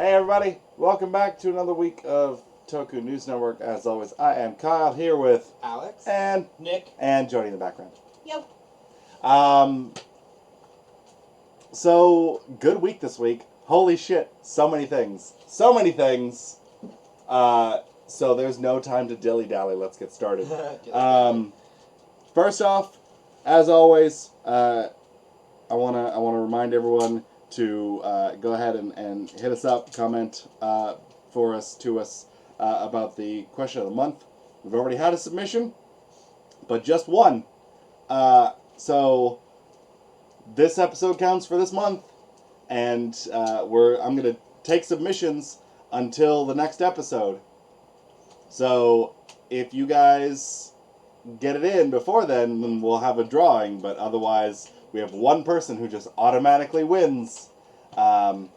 Hey everybody, welcome back to another week of Toku News Network. As always, I am Kyle here with Alex and Nick and Jody in the background. Yep. So good week this week. Holy shit, so many things. So many things. So there's no time to dilly-dally. Let's get started. First off, as always, I wanna remind everyone to go ahead and hit us up, comment to us about the question of the month. We've already had a submission, but just one. So this episode counts for this month, and I'm gonna take submissions until the next episode. So if you guys get it in before then we'll have a drawing, but otherwise we have one person who just automatically wins. So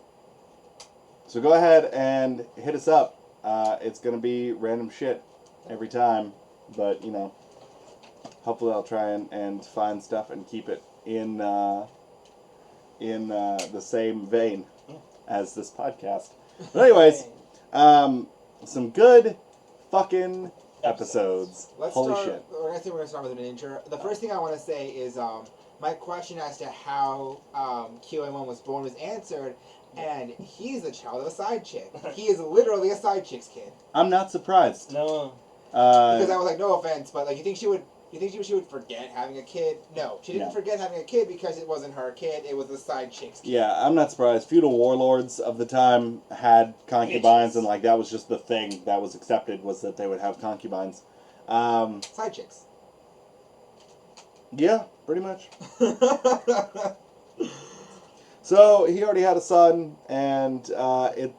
go ahead and hit us up. It's going to be random shit every time, but you know, hopefully I'll try and find stuff and keep it in the same vein as this podcast. But anyways, some good fucking episodes. Holy shit. I think we're going to start with Ninninger. The first thing I want to say is my question as to how QA1 was born was answered, and he's the child of a side chick. He is literally a side chick's kid. I'm not surprised. No. Because I was like, no offense, but like, you think she would forget having a kid? No, she didn't forget having a kid because it wasn't her kid. It was the side chick's kid. Yeah, I'm not surprised. Feudal warlords of the time had concubines, and like that was just the thing that was accepted, was that they would have concubines. Side chicks. Yeah, pretty much. So he already had a son, and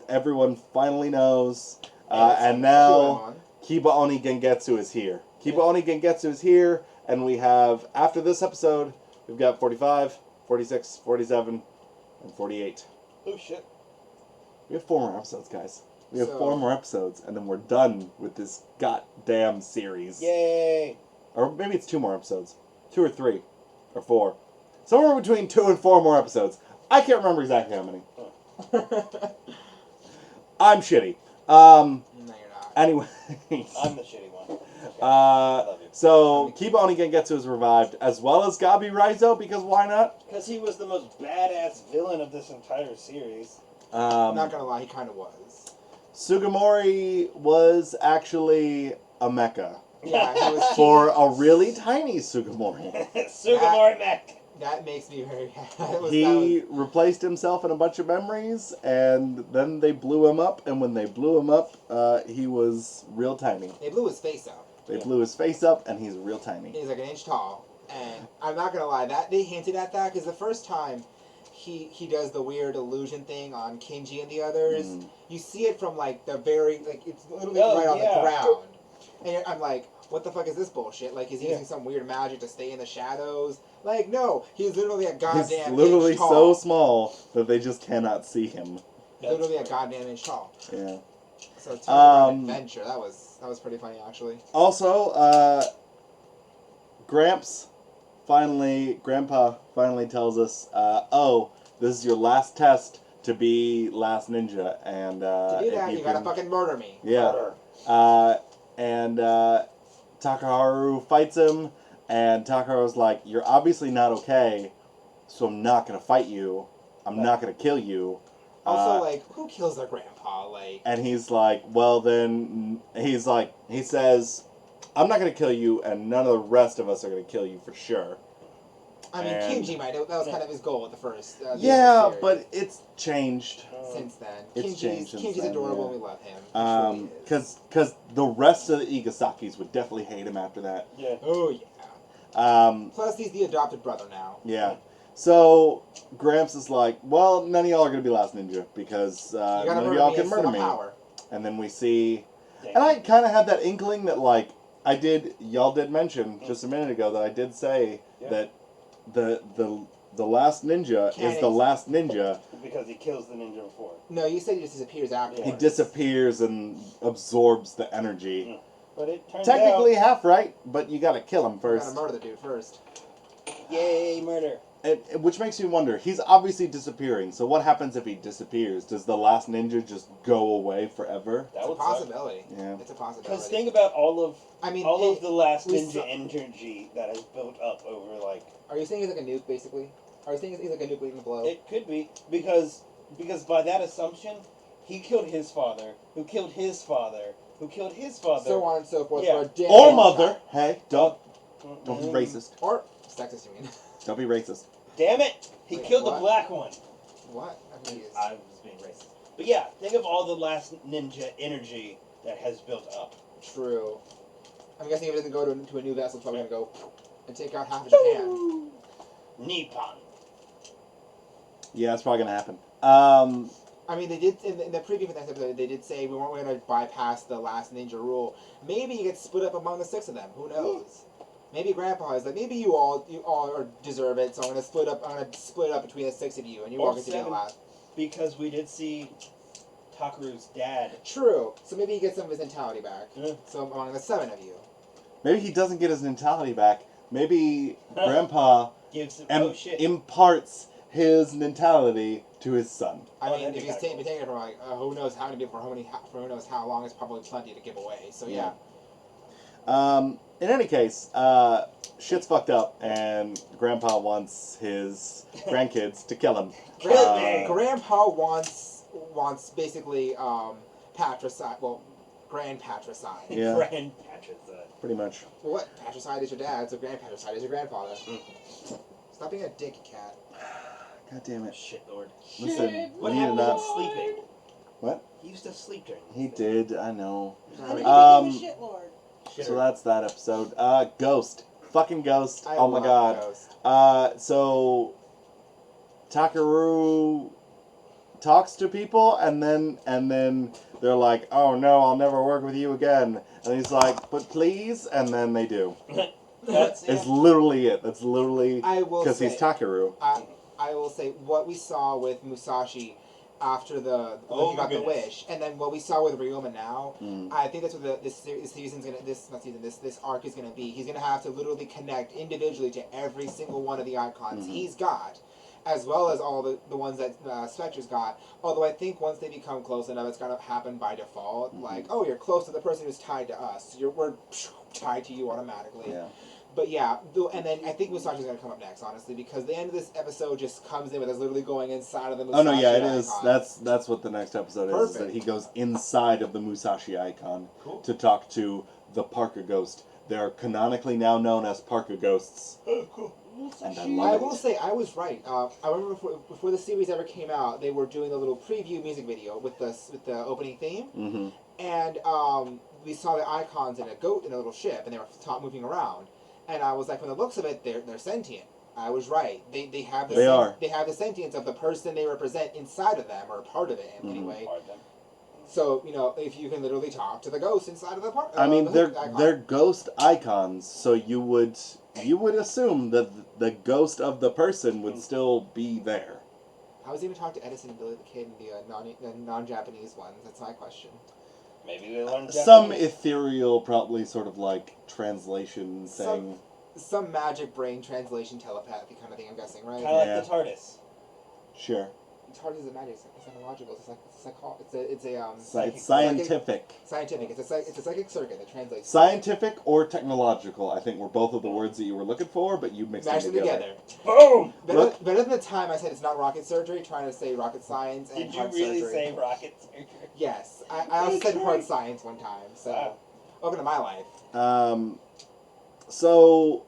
everyone finally knows. And now Kiba Oni Gengetsu is here. Kiba Oni Gengetsu is here, and we have, after this episode, we've got 45, 46, 47, and 48. Oh shit. We have 4 more episodes, guys. We have 4 more episodes, and then we're done with this goddamn series. Yay! Or maybe it's 2 more episodes. 2 or 3. Or 4. Somewhere between 2 and 4 more episodes. I can't remember exactly how many. I'm shitty. No, you're not. Anyway. I'm the shitty one. Okay. Love you. So, Kiba Oni Gengetsu is revived, as well as Gabi Raizo, because why not? Because he was the most badass villain of this entire series. I'm not gonna lie, he kind of was. Sugamori was actually a mecha. Yeah, he was For a really tiny Sugamori. Sugamori mech. That makes me very happy. He replaced himself in a bunch of memories, and then they blew him up, and when they blew him up, he was real tiny. They blew his face up. They blew his face up, and he's real tiny. He's like an inch tall, and I'm not gonna lie, that they hinted at that because the first time he does the weird illusion thing on Kinji and the others, you see it from like the very it's literally right on the ground, and I'm like, what the fuck is this bullshit? Like, is he using some weird magic to stay in the shadows? Like, no, he's literally a goddamn He's literally inch tall. so small that they just cannot see him. Literally a goddamn inch tall. Yeah. So it's an adventure. That was pretty funny, actually. Also, Grandpa finally tells us, oh, this is your last test to be last ninja, and to do that, you gotta fucking murder me. Yeah. And Takaharu fights him, and Takaharu's like, you're obviously not okay, so I'm not gonna fight you. I'm not gonna kill you. Also, like, who kills their grandpa? Like, and he's like, well then, he says, I'm not gonna kill you, and none of the rest of us are gonna kill you for sure. I mean, Kinji might. That was kind of his goal at the first. Yeah, but it's changed since then. It's changed. Kinji's adorable. We love him. Because the rest of the Igasakis would definitely hate him after that. Yeah. Oh yeah. Plus, he's the adopted brother now. Yeah. So Gramps is like, well, none of y'all are gonna be last ninja because none of y'all can murder me. Power. And then we see, and I kind of had that inkling that like y'all did mention just a minute ago that I did say that the last ninja is the last ninja because he kills the ninja before. No, you said he just disappears after. He disappears and absorbs the energy. But it turns Technically half right, but you gotta kill him first. You gotta murder the dude first. Yay, murder. which makes you wonder. He's obviously disappearing. So what happens if he disappears? Does the last ninja just go away forever? It's a possibility. Yeah. It's a possibility. Because think about all of the last we ninja saw- energy that has built up over like. Are you saying he's like a nuke, basically? Are you saying he's like a nuke waiting to blow? It could be because by that assumption, he killed his father, who killed his father, who killed his father, So on and so forth. Yeah. For a damn Or long mother. time. Hey, don't be racist. Or sexist, you mean? Don't be racist. Damn it! He Wait, killed what? the black one. What? I mean, I was being racist. But yeah, think of all the last ninja energy that has built up. true. I'm guessing if it doesn't go to a new vessel, it's probably gonna go and take out half of Japan. Nippon. Yeah, it's probably gonna happen. I mean, they did in the preview for that episode. They did say we weren't going to bypass the last ninja rule. Maybe you get split up among the 6 of them. Who knows? Maybe Grandpa is like, maybe you all deserve it. So I'm gonna split up. I'm gonna split up between the 6 of you, and you Or all get to be the 7. last. Because we did see Takaru's dad. True. So maybe he gets some of his mentality back. Yeah. So among the 7 of you. Maybe he doesn't get his mentality back. Maybe Grandpa Gives him imparts his mentality to his son. I Oh, mean, that'd be if he's kinda cool. taking it from like who knows how many people for who knows how long, it's probably plenty to give away. So yeah. In any case, shit's fucked up, and Grandpa wants his grandkids to kill him. Grandpa wants basically patricide. Well, grand patricide. Yeah. Grand Patricide. Pretty much. Well, what? Patricide is your dad, so grand patricide is your grandfather. Stop being a dick, cat. God damn it. Shit, Lord. Listen, What we need to happened to him not. sleeping? What? He used to sleep during. He did, I know. I think Um, he became a shitlord. So that's that episode. Ghost. Fucking Ghost. I Oh my love god. Ghost. So Takaru talks to people and then they're like, "Oh no, I'll never work with you again." And he's like, "But please," and then they do. That's It's literally it. That's literally I will because say, he's Takaru. I will say what we saw with Musashi after when he got the wish, and then what we saw with Ryoma now. I think that's what this season's gonna. This arc is gonna be. He's gonna have to literally connect individually to every single one of the icons he's got, as well as all the ones that Spectre's got. Although I think once they become close enough, it's gonna happen by default. Like, oh, you're close to the person who's tied to us. We're tied to you automatically. Yeah. But yeah, and then I think Musashi's gonna come up next, honestly, because the end of this episode just comes in with us literally going inside of the Musashi Oh no, yeah, it is. icon. That's what the next episode is that Perfect. he goes inside of the Musashi icon Cool. to talk to the Parker Ghost. They're canonically now known as Parker Ghosts. Oh, cool. And I I love will it. say I was right. I remember before the series ever came out, they were doing the little preview music video with the opening theme, Mm-hmm. and we saw the icons in a little ship, and they were moving around. And I was like, from the looks of it, they're sentient. I was right. They have they have the sentience of the person they represent inside of them, or part of it anyway. Pardon. So if you can literally talk to the ghost inside of the part. I mean, the icon. they're ghost icons, so you would assume that the ghost of the person would still be there. How was he even talk to Edison and Billy the Kid in the non-Japanese ones? That's my question. Maybe they learned Some Japanese. ethereal, probably sort of like translation thing. Some magic brain translation telepathy kind of thing. I'm guessing, right? Kind of Yeah. like the TARDIS. Sure. It's hard as a magic. It's psychological. It's It's scientific. scientific. It's a psychic circuit that translates. Scientific or technological, I think, were both of the words that you were looking for, but you mixed Mash them them together. Boom! Better than the time I said it's not rocket surgery, trying to say rocket science and Did you hard really surgery. say rocket surgery? Yes, I also said hard science one time. So, Wow. welcome to my life. So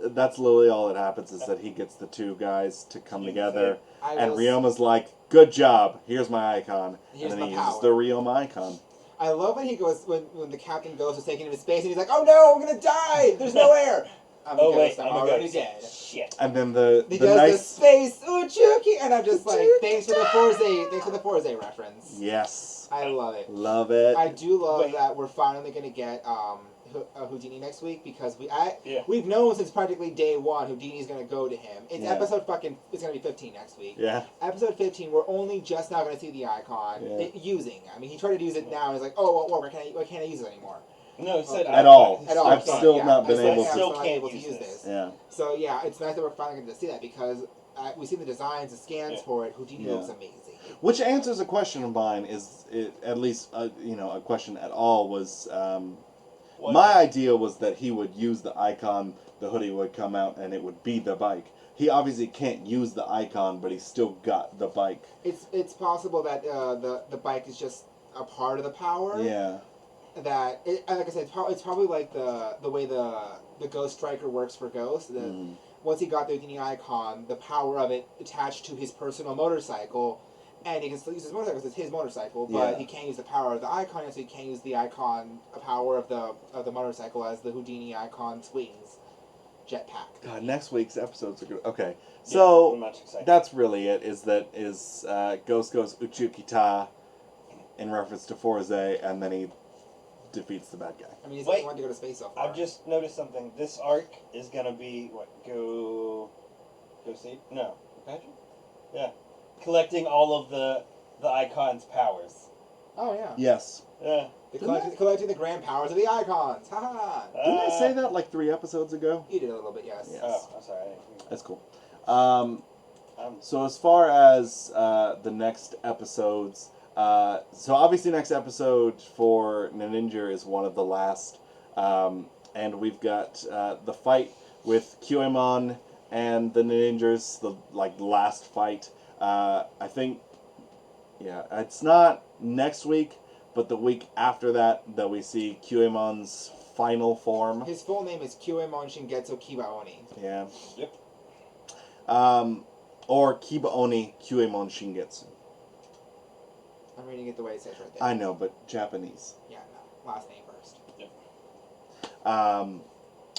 that's literally all that happens is that he gets the two guys to come together, and Ryoma's like, "Good job. Here's my icon," Here's and my then he uses power. the Ryoma icon. I love when he goes when the Captain Ghost is taking him to space and he's like, "Oh no, I'm gonna die! There's no air. I'm a Oh ghost. wait, I'm I'm a already ghost. dead." Shit. And then the He does the nice space Uchuki, and I'm just like, thanks for the Forze reference. yes, I love it. love it. I do love Wait. that we're finally gonna get Houdini next week because Yeah. we've known since practically day one Houdini's gonna go to him. It's Yeah. it's gonna be 15 next week. Yeah. Episode 15, we're only just now gonna see the icon Yeah. using. I mean, he tried to use it now, and he's like, oh, well, why can't I use it anymore? No, it said At all. At all. I've still not been I able still to. can't able to use use this. this. Yeah. So yeah, it's nice that we're finally going to see that because we've seen the designs, the scans Yeah. for it. Houdini Yeah. looks amazing. Which answers a question of mine. Is it at least a question at all? Was What? my idea was that he would use the icon, the hoodie would come out, and it would be the bike. He obviously can't use the icon, but he's still got the bike. It's possible that the bike is just a part of the power. Yeah. That and like I said, it's probably like the way the Ghost Striker works for Ghost. Once he got the Houdini icon, the power of it attached to his personal motorcycle, and he can still use his motorcycle because it's his motorcycle, but Yeah. he can't use the power of the icon, and so he can't use the icon power of the motorcycle as the Houdini icon swings jetpack. God, next week's episodes are good. Okay, I'm so much excited. that's really it. Ghost goes Uchukita in reference to Forze, and then he defeats the bad guy. I mean, he's Wait. the one to go to space so far. I've just noticed something. This arc is gonna be what? Go see? No, Patrick? Yeah, collecting all of the icon's powers. Oh yeah. Yes. Yeah. Collecting the grand powers of the icons. Haha. Didn't I say that like 3 episodes ago? You did a little bit, yes. Yeah. Oh, I'm sorry. I didn't hear That's cool. that. So as far as the next episodes, so obviously next episode for Ninninger is one of the last, and we've got the fight with QMon and the Ninjers, the last fight. I think, yeah, it's not next week, but the week after that we see QMon's final form. His full name is Kyuemon Shingetsu Kiba Oni. Yeah. Yep. Or Kiba Oni Kyuemon Shingetsu. I'm reading it the way it says right there. I know, but Japanese. Yeah, no. Last name first.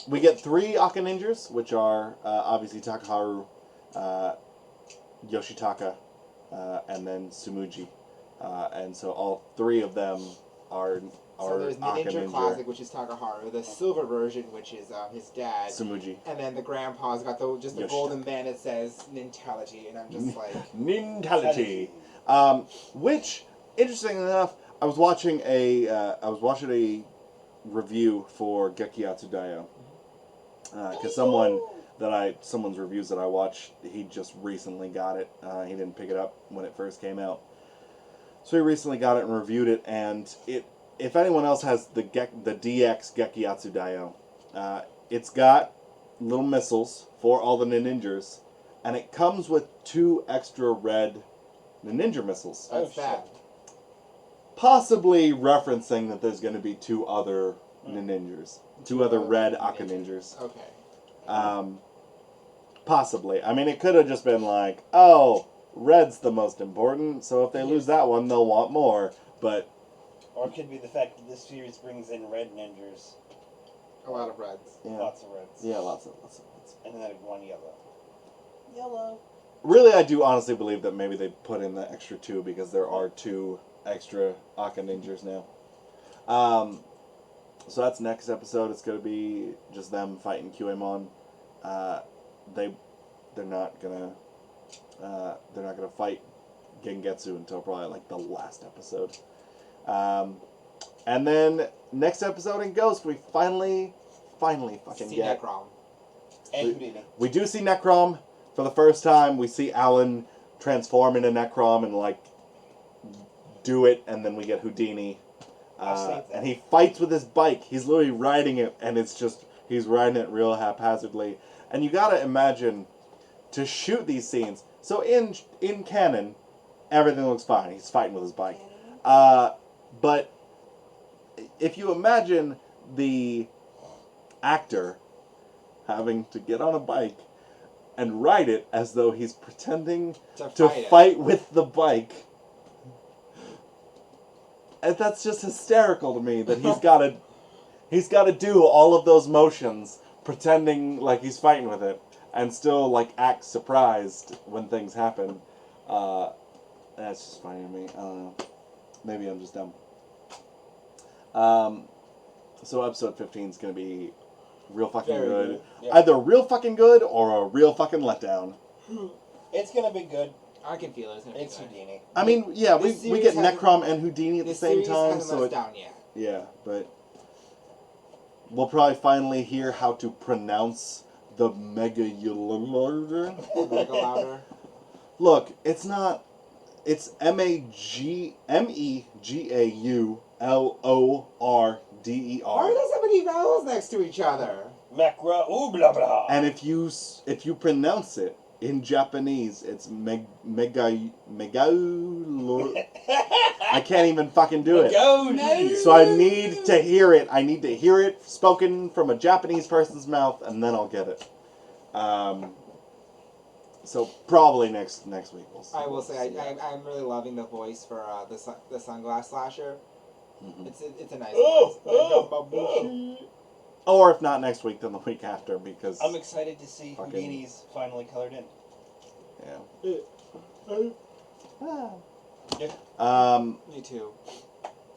We get 3 Aka Ninjas, which are obviously Takaharu, Yoshitaka, and then Sumuji. And so all 3 of them are So there's Aka Ninja Ninja. Classic, which is Takaharu, the silver version, which is his dad, Sumuji. and then the grandpa's got the Yoshitaka. golden band that says Nintality, and I'm just like, Nintality. Which, interesting enough, I was watching a review for Gekiatsu Daio. Because someone's reviews that I watched, he just recently got it. He didn't pick it up when it first came out. So he recently got it and reviewed it, and if anyone else has the DX Gekiatsu Daio, it's got little missiles for all the Ninjers, and it comes with 2 extra red Ninja missiles. that's Oh, bad. Possibly referencing that there's going to be 2 other Ninjers. 2 other red Aka Ninjers. Okay. Possibly. I mean, it could have just been like, oh, red's the most important, so if they lose that one, they'll want more. But Or it could be the fact that this series brings in red ninjas. A lot of reds. yeah, Lots of reds. yeah, lots of reds. And then 1 yellow. Yellow. Really, I do honestly believe that maybe they put in the extra 2 because there are 2 extra Aka Ninjas now. So that's next episode. It's going to be just them fighting QMon. They're not gonna fight Gengetsu until probably like the last episode. And then next episode in Ghost, we finally fucking See get. Necrom. And Houdini. We do see Necrom for the first time. We see Alan transform into Necrom and like do it, and then we get Houdini. And he fights with his bike. He's literally riding it, and it's just he's riding it real haphazardly. And you gotta imagine to shoot these scenes. So in canon, everything looks fine. He's fighting with his bike. But if you imagine the actor having to get on a bike and ride it as though he's pretending to fight with the bike. And that's just hysterical to me that he's got to do all of those motions pretending like he's fighting with it and still like act surprised when things happen. That's just funny to me. I don't know. Maybe I'm just dumb. So episode 15 is going to be real fucking Very good. good. Yeah. Either real fucking good or a real fucking letdown. It's gonna be good. I can feel it. It's gonna be It's good. Houdini. I mean, yeah, we This get series hasn't- Necrom and Houdini at the This same series time, hasn't so let us it, down yet. yeah, but we'll probably finally hear how to pronounce the Mega Yulurger. Mega louder. Look, it's not. It's Megaullorder. Why are there so many vowels next to each other? Macra ooh blah blah. And if you pronounce it in Japanese, it's Megaulor. I can't even fucking do it. So I need to hear it. I need to hear it spoken from a Japanese person's mouth, and then I'll get it. So probably next week we'll see. I will say I'm really loving the voice for the Sunglass Slasher. Mhm. It's a nice voice. Or if not next week, then the week after, because I'm excited to see Fucking- Houdini's finally colored in. yeah. Me too.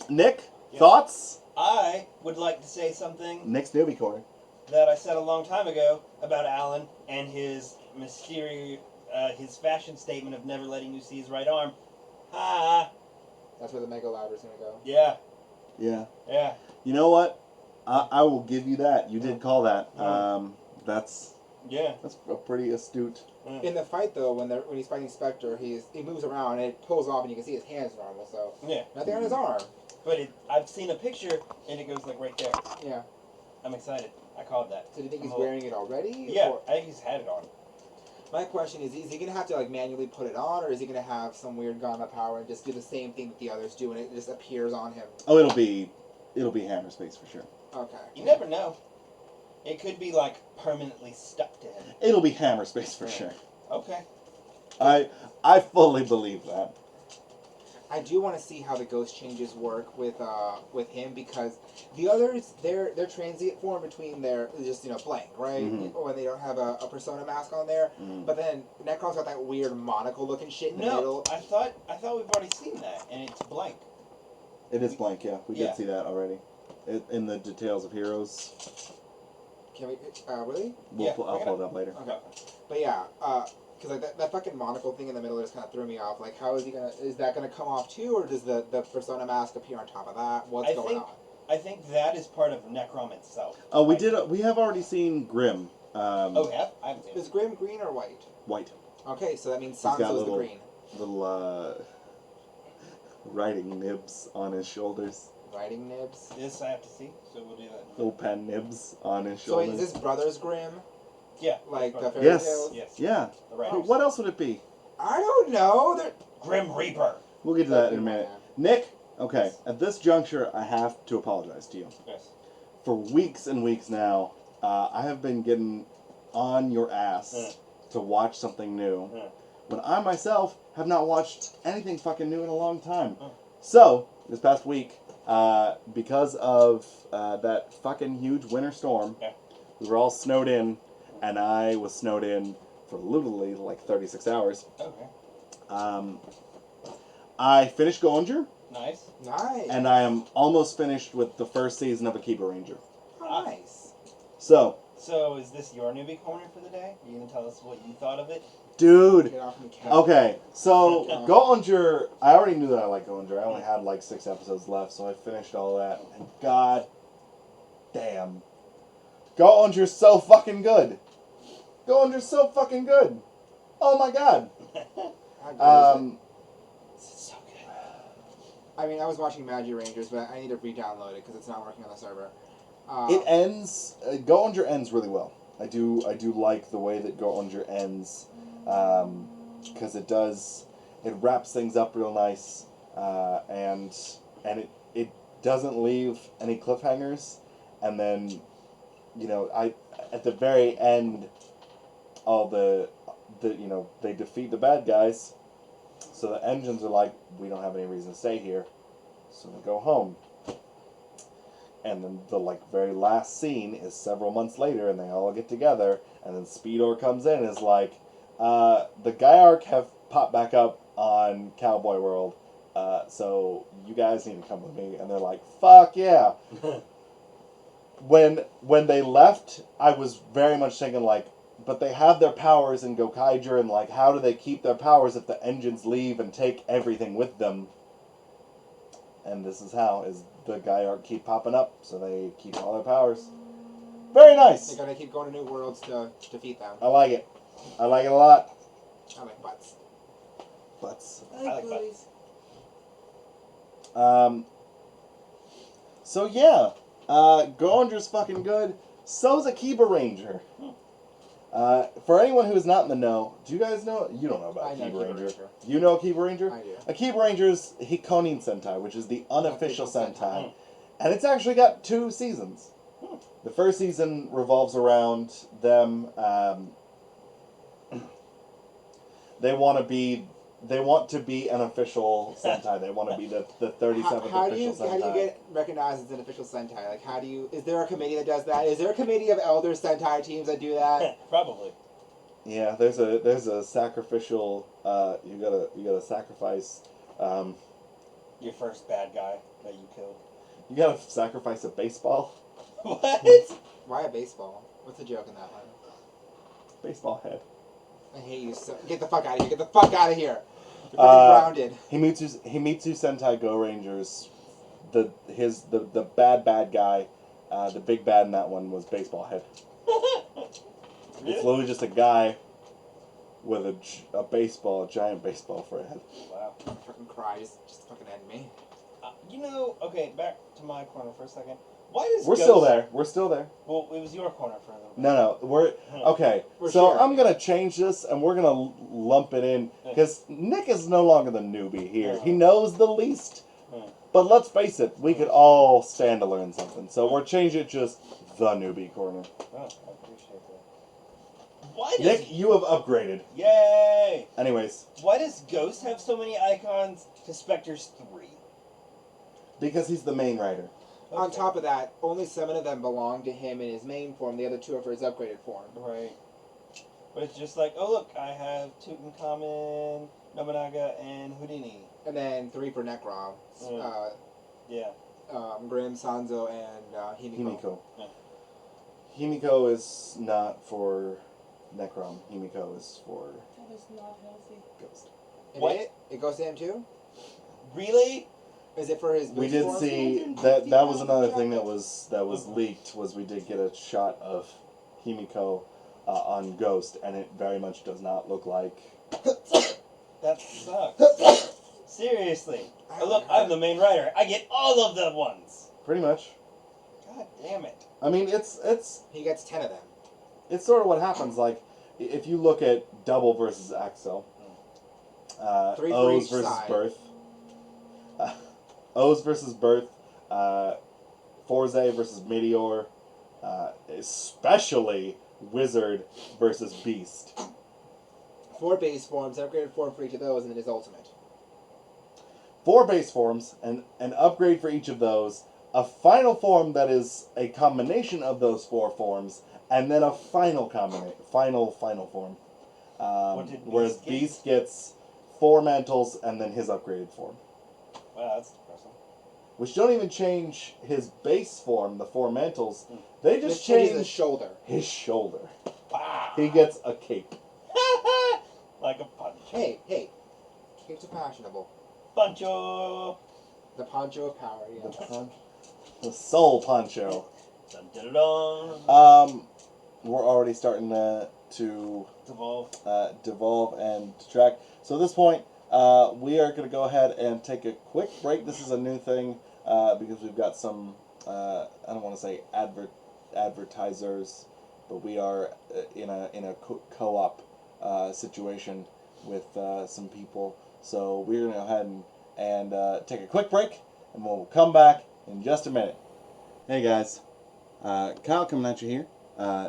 Nick, Yes. thoughts? I would like to say something Nick's newbie corner. that I said a long time ago about Alan and his his fashion statement of never letting you see his right arm. Ha! That's where the Mega Louder's gonna go. Yeah, Yeah. yeah. You know what? I will give you that. You did call that. That's Yeah. a pretty astute. In the fight though, when he's fighting Spectre, he moves around and it pulls off, and you can see his hands normal. So Yeah. nothing on his arm. But I've seen a picture and it goes like right there. Yeah. I'm excited. I called that. So do you think he's I'm wearing it already? Yeah, Or- I think he's had it on. My question is he gonna have to like manually put it on, or is he gonna have some weird gamma power and just do the same thing that the others do, and it just appears on him? Oh, it'll be hammer space for sure. Okay. You never know. It could be like permanently stuck to him. It'll be hammer space for sure. Okay. I fully believe that. I do want to see how the ghost changes work with him, because the others their transient form between their just blank, right? Mhm. When they don't have a persona mask on there. Mm. But then Necron's got that weird monocle looking shit in the No, middle. I thought we've already seen that, and it's blank. It is blank, yeah. We Yeah. did see that already. In the Details of Heroes. Can we really? Yeah, I'll pull it up later. Okay. But yeah, because like that fucking monocle thing in the middle just kind of threw me off. Like, how is that gonna come off too, or does the persona mask appear on top of that? What's going on? I think that is part of Necrom itself. Oh, we have already seen Grim. Oh, we have? I haven't seen Is it. Grim green or white? White. Okay, so that means He's got Sanso's the little- green. Little writing nibs on his shoulders. Writing nibs. This I have to see, so we'll do that. Little pen nibs on his So wait, shoulders. is this Brothers Grimm? Yeah. Like that's the part fairy Yes. tales? Yes. Yeah. The writers. What else would it be? I don't know. They're Grim Reaper. We'll get to that in a minute. Nick, okay, Yes. at this juncture, I have to apologize to you. Yes. For weeks and weeks now, I have been getting on your ass to watch something new, when I myself have not watched anything fucking new in a long time. So, this past week, because of that fucking huge winter storm, Yeah. we were all snowed in, and I was snowed in for literally like 36 hours. Okay. I finished Goinger, Nice. nice. and I am almost finished with the first season of A Keeper Ranger. Oh, nice. So, So, is this your newbie corner for the day? Are you going to tell us what you thought of it? dude, Get off me, cat. okay, so Goinger, I already knew that I liked Goinger. I only had like 6 episodes left, so I finished all that, and god damn. Goinger's so fucking good. Goinger's so fucking good. Oh my god. How good is it? This is so good. I mean, I was watching Magi Rangers, but I need to re-download it because it's not working on the server. It ends. Goinger ends really well. I do like the way that Goinger ends, because it wraps things up real nice, and it doesn't leave any cliffhangers, and then, at the very end, all they defeat the bad guys, so the engines are like, we don't have any reason to stay here, so we go home. And then the very last scene is several months later, and they all get together, and then Speedor comes in and is like, the Gaiark have popped back up on Cowboy World, so you guys need to come with me. And they're like, fuck yeah. When they left, I was very much thinking but they have their powers in Gokaiger, and how do they keep their powers if the engines leave and take everything with them? And this is how, is the Gaiark keep popping up, so they keep all their powers. Very nice. They're gonna keep going to new worlds to defeat them. I like it. I like it a lot. I like butts. Butts. I like butts. So yeah, Goranger's fucking good. So's a Kiba Ranger. For anyone who is not in the know, do you guys know? You don't know about I know Kiba Kiba Ranger. Ranger. You know Kiba Ranger? I do. A Kiba Ranger is Hikonin Sentai, which is the unofficial Unofficial Sentai. Sentai. And it's actually got 2 seasons. The first season revolves around them. They want to be an official Sentai. They want to be the 37th How do official you Sentai. get recognized as an official Sentai? Like, is there a committee that does that? Is there a committee of elder Sentai teams that do that? Probably. Yeah, there's a sacrificial. You gotta sacrifice. Your first bad guy that you killed. You gotta sacrifice a baseball. What? Why a baseball? What's the joke in that one? Baseball head. I hate you so. Get the fuck out of here. Get the fuck out of here. You're fucking grounded. Himitsu Sentai Go Rangers. The bad guy, the big bad in that one was baseball head. Really? It's literally just a guy with a giant baseball for a head. Wow. I'm fucking cry. Just fucking end me. Okay, back to my corner for a second. Why does We're still there. We're still there. Well, it was your corner for a little bit. No, we're okay. We're So sharing. I'm gonna change this, and we're gonna lump it in because Nick is no longer the newbie here. He knows the least. But let's face it, we could all stand to learn something. So we're changing it just the newbie corner. Oh, I appreciate that. Why does Nick, you have upgraded. Yay! Anyways, Why does Ghost have so many icons to Spectre's 3? because he's the main writer. On top of that, only 7 of them belong to him in his main form. The other 2 are for his upgraded form. Right. But it's just like, oh look, I have Tutankhamun, Nobunaga, and Houdini. And then 3 for Necrom. Yeah. Grim, Sanzo, and Himiko. Himiko. Himiko is not for Necrom. Himiko is for That is not healthy. Ghost. What? It goes to him too? Really? Is it for his We boost did form? see that was another thing that was leaked was we did get a shot of Himiko on Ghost, and it very much does not look like. That sucks. Seriously. Oh, look, I'm the main writer. I get all of the ones. Pretty much. God damn it. I mean, it's He gets 10 of them. it's sort of what happens. Like if you look at Double versus Axel, 3 for O's each versus side. Birth, O's versus Birth, Forze versus Meteor, especially Wizard versus Beast. 4 base forms, upgraded form for each of those, and then his ultimate. 4 base forms, and an upgrade for each of those, a final form that is a combination of those 4 forms, and then a final form. What did Whereas Beast get? Beast gets 4 mantles and then his upgraded form. Wow, that's depressing. Which don't even change his base form, the 4 mantles. They just This changes change his shoulder. his shoulder. Wow. He gets a cape. Like a punch. Hey, capes are fashionable. Poncho. The poncho of power, The, yeah. the soul poncho. Dun, dun, dun, dun. We're already starting to Devolve. devolve and track. So at this point, we are going to go ahead and take a quick break. This is a new thing because we've got some, I don't want to say advertisers, but we are in a co-op situation with some people. So we're going to go ahead and take a quick break, and we'll come back in just a minute. Hey guys, Kyle coming at you here,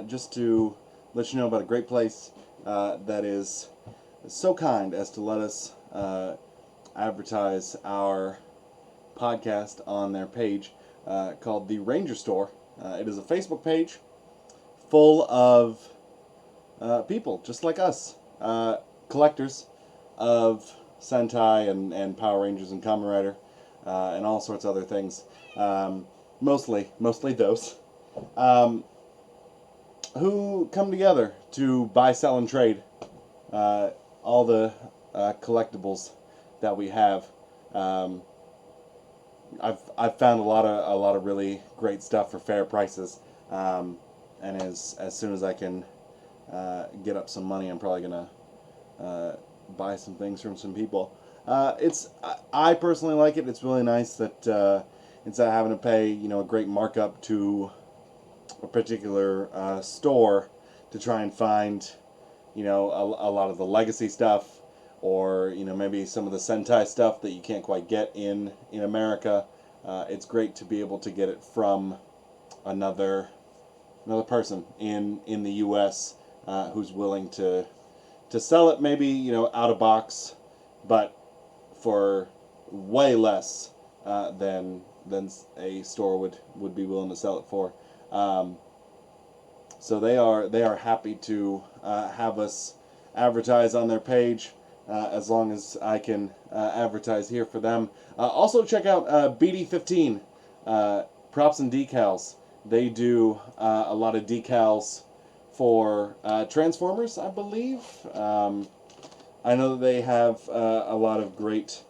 just to let you know about a great place that is so kind as to let us advertise our podcast on their page called The Ranger Store. It is a Facebook page full of people just like us, collectors of Sentai and Power Rangers and Kamen Rider and all sorts of other things. Mostly those. Who come together to buy, sell, and trade all the collectibles that we have. I've found a lot of really great stuff for fair prices, and and as soon as I can get up some money, I'm probably gonna buy some things from some people. I personally like it. It's really nice that instead of having to pay a great markup to a particular store to try and find a lot of the legacy stuff, or maybe some of the Sentai stuff that you can't quite get in America. It's great to be able to get it from another person in the U.S. Who's willing to sell it, maybe out of box, but for way less than a store would be willing to sell it for. So they are happy to have us advertise on their page, as long as I can advertise here for them. Also check out BD15 Props and Decals. They do a lot of decals for Transformers, I believe. I know that they have a lot of great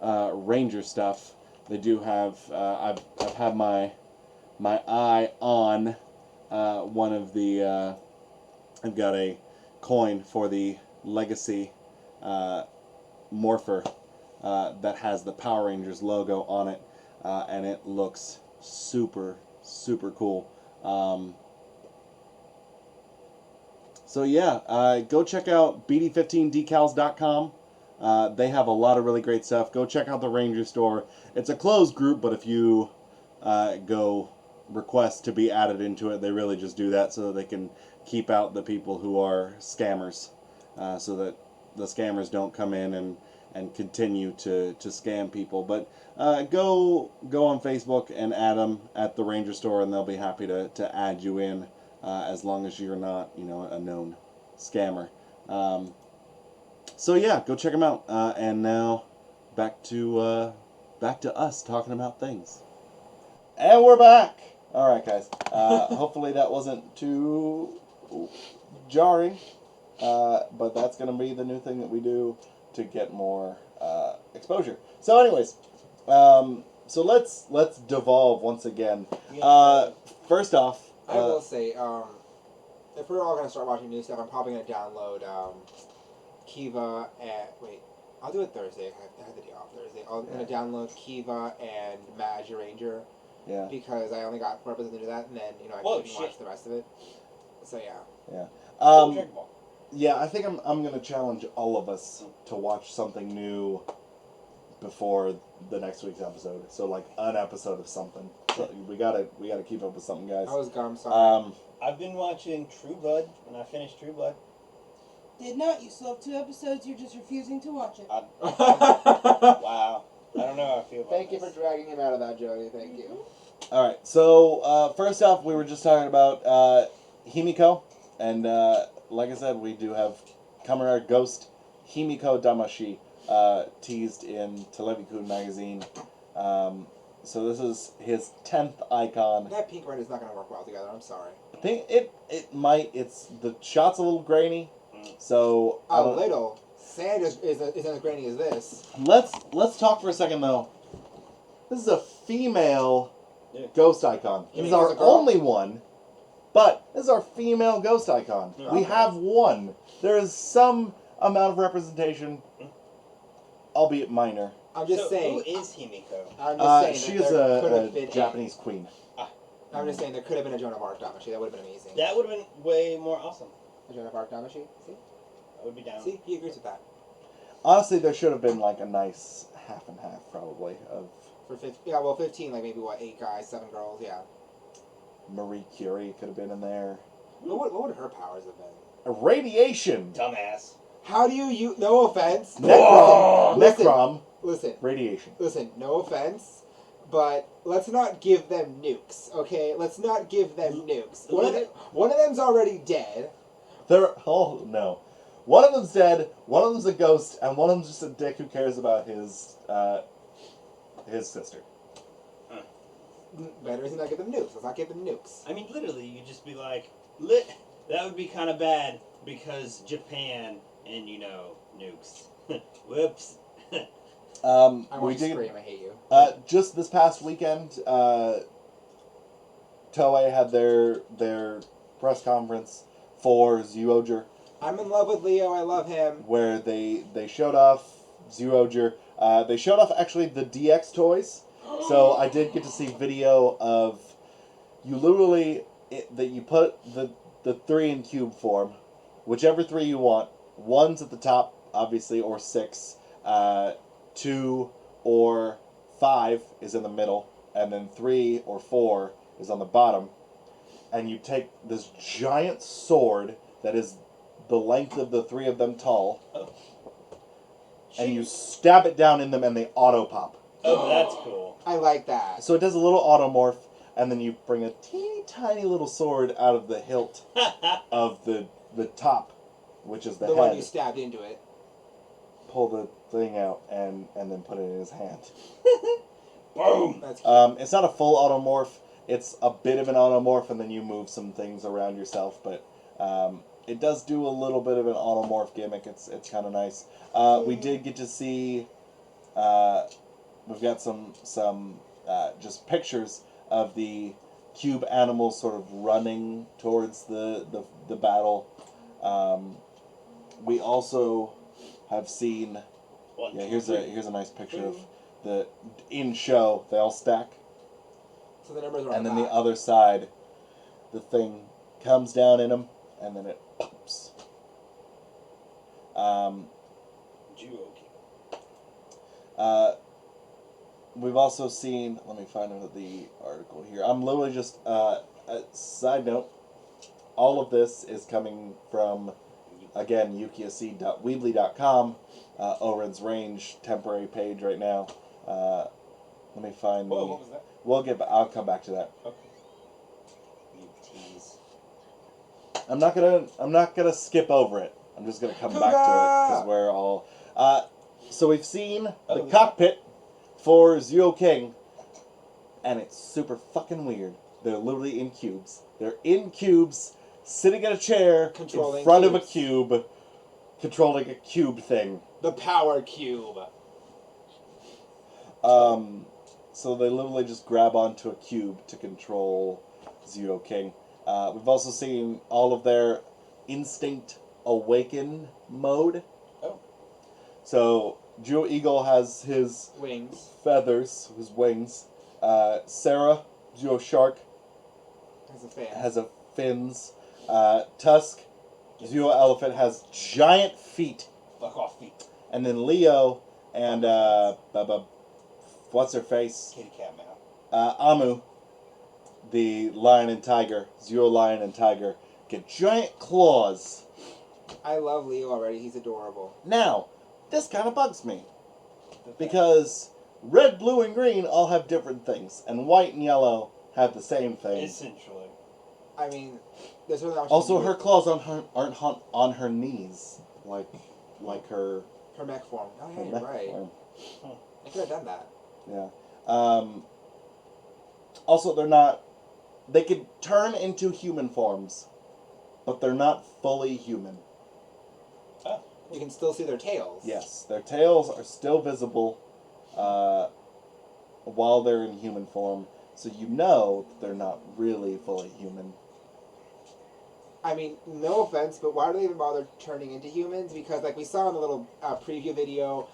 Ranger stuff. They do have. I've had my eye on one of the. I've got a coin for the Legacy Morpher that has the Power Rangers logo on it, and it looks super cool. So yeah, go check out BD15decals.com. They have a lot of really great stuff. Go check out the Ranger store. It's a closed group, but if you go request to be added into it, they really just do that so that they can keep out the people who are scammers, so that the scammers don't come in and continue to scam people. But go on Facebook and add them at the Ranger store, and they'll be happy to add you in, as long as you're not a known scammer. So yeah, go check them out. And now back to us talking about things. And we're back. All right, guys. Hopefully that wasn't too jarring, but that's going to be the new thing that we do to get more exposure. So, anyways, so let's devolve once again. First off, I will say, if we're all gonna start watching new stuff, I'm probably gonna download Kiva and wait. I'll do it Thursday. I have the day off Thursday. I'm gonna download Kiva and Magi Ranger. Yeah. Because I only got 4 episodes to do that, and then I couldn't watch the rest of it. So yeah. Yeah. Yeah, I think I'm gonna challenge all of us to watch something new before the next week's episode. So like an episode of something. So we gotta keep up with something, guys. I was gone. Sorry. I've been watching True Blood, and I finished True Blood. Did not. You still have 2 episodes. You're just refusing to watch it. Wow. I don't know how I feel about Thank you for dragging him out of that, Jody. Thank you. All right. So first off, we were just talking about Himiko, and like I said, we do have Kamen Rider Ghost Himiko Damashi teased in Televikun magazine. So this is his 10th icon. That pink red is not going to work well together. I'm sorry. I think it might. It's the shot's a little grainy, so a little. Sand isn't as grainy as this. Let's talk for a second though. This is a female ghost icon. This is our only one, but this is our female ghost icon. Yeah. We have one. There is some amount of representation, albeit minor. I'm just saying. Who is Himiko? I'm just saying she is a Japanese queen. I'm just saying there could have been a Joan of Arc Damashi. That would have been amazing. That would have been way more awesome. A Joan of Arc Damashi? See? I would be down. See? He agrees with that. Honestly, there should have been like a nice half and half, probably, of... For 15, like maybe, 8 guys, 7 girls, yeah. Marie Curie could have been in there. What would her powers have been? Radiation! Dumbass. How do you... No offense. Necrom. Listen. Radiation. Listen, no offense, but let's not give them nukes, okay? Let's not give them nukes. One of them's already dead. Oh, no. One of them's dead, one of them's a ghost, and one of them's just a dick who cares about his sister. Better is not give them nukes. Let's not give them nukes. I mean, literally, you just be like, that would be kind of bad because Japan and, nukes. Whoops. I want to scream. I hate you. Just this past weekend, Toei had their press conference for Jyuohger, I'm in love with Leo. I love him. where they showed off Jyuohger. They showed off actually the DX toys. So I did get to see video of you literally that you put the 3 in cube form, whichever 3 you want. 1's at the top, obviously, or 6. 2 or 5 is in the middle, and then 3 or 4 is on the bottom. And you take this giant sword that is the length of the 3 of them tall, and you stab it down in them, and they auto pop. Oh, that's cool. I like that. So it does a little automorph, and then you bring a teeny tiny little sword out of the hilt of the top, which is the The head. one you stabbed into it. Pull the thing out and then put it in his hand. Boom! That's cute. It's not a full automorph. It's a bit of an automorph, and then you move some things around yourself. But it does do a little bit of an automorph gimmick. It's kind of nice. We did get to see. We've got some just pictures of the cube animals sort of running towards the battle. We also have seen. Yeah, here's a nice picture of the in show. They all stack, So the numbers are on and then the the back. other side, the thing comes down in them, and then it pops. Jyuohger. We've also seen. Let me find the article here. I'm literally just. A side note. All of this is coming from, again, yukiac.weebly.com. Oren's Range temporary page right now. Let me find. Whoa, what was that? I'll come back to that. Okay. You tease. I'm not gonna skip over it. I'm just gonna come back to it because we're all. So we've seen the cockpit for Jyuohger, and it's super fucking weird. They're literally in cubes. They're in cubes, sitting in a chair Controlling in front of a cubes. cube, controlling a cube thing. The power cube. So they literally just grab onto a cube to control Jyuohger. We've also seen all of their Instinct Awaken mode. Oh. So Jyuohger has his Wings. feathers, his wings. Sarah, Jyuohshark, Has a fan. has a fins. Tusk, Jyuohelephant has giant feet. Fuck off feet. And then Leo and what's her face? Kitty cat meow. Amu, the lion and tiger, Jyuo lion and tiger, get giant claws. I love Leo already. He's adorable. Now, this kind of bugs me. Because red, blue, and green all have different things, and white and yellow have the same thing. Essentially. I mean, there's really not Also, her claws aren't on her knees, like her her mech form. Oh, yeah, her you're neck right. form. I could have done that. Yeah. Also, they're not. They could turn into human forms, but they're not fully human. Oh. You can still see their tails. Yes, their tails are still visible while they're in human form, so you know that they're not really fully human. I mean, no offense, but why do they even bother turning into humans? Because, like we saw in the little preview video,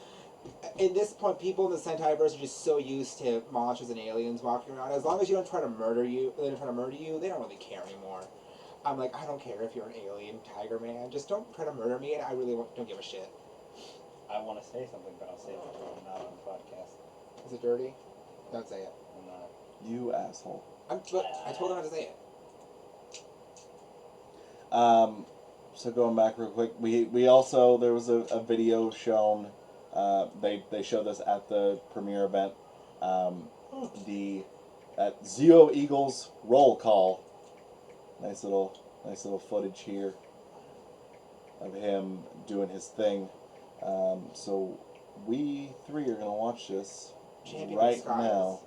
at this point, people in the Sentaiverse are just so used to monsters and aliens walking around. As long as you don't try to murder you, they don't really care anymore. I'm like, I don't care if you're an alien tiger man. Just don't try to murder me, and I really don't give a shit. I want to say something, but I'll say it when I'm not on the podcast. Is it dirty? Don't say it. I'm not. You asshole. Look, I told her not to say it. So going back real quick, we also, there was a video shown, they showed this at the premiere event, at Jyuohger's roll call. Nice little footage here of him doing his thing. So we three are gonna watch this Champion right disguise. now.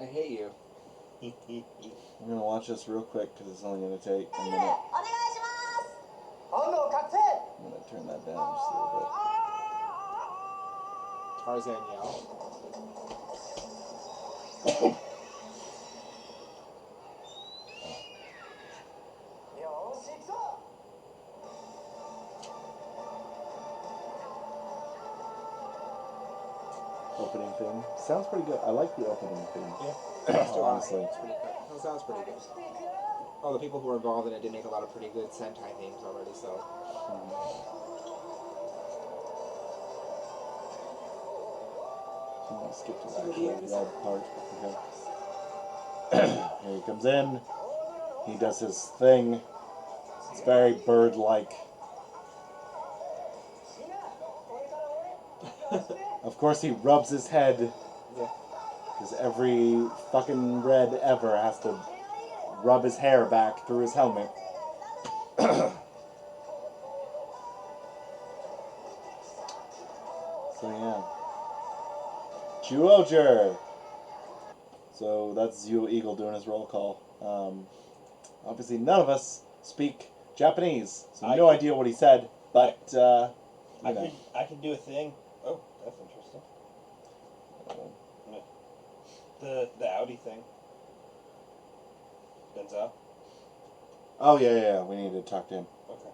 I hate you. We're gonna watch this real quick because it's only gonna take a minute. I'm gonna turn that down just a little Tarzan yell. opening theme. Sounds pretty good. I like the opening theme. Yeah. Still Honestly. It's pretty good. That sounds pretty good. Oh, the people who were involved in it did make a lot of pretty good Sentai themes already, so. I'm gonna skip to So the what do you actual have to red part. Okay. Here he comes in. He does his thing. It's very bird-like. Of course, he rubs his head. Yeah. Because every fucking red ever has to rub his hair back through his helmet. So yeah. Jyuohger! So that's Eagle doing his roll call. Obviously none of us speak Japanese, so no idea what he said, but I could do a thing. Oh, that's interesting. The Audi thing. Denzel. Oh yeah, we need to talk to him. Okay.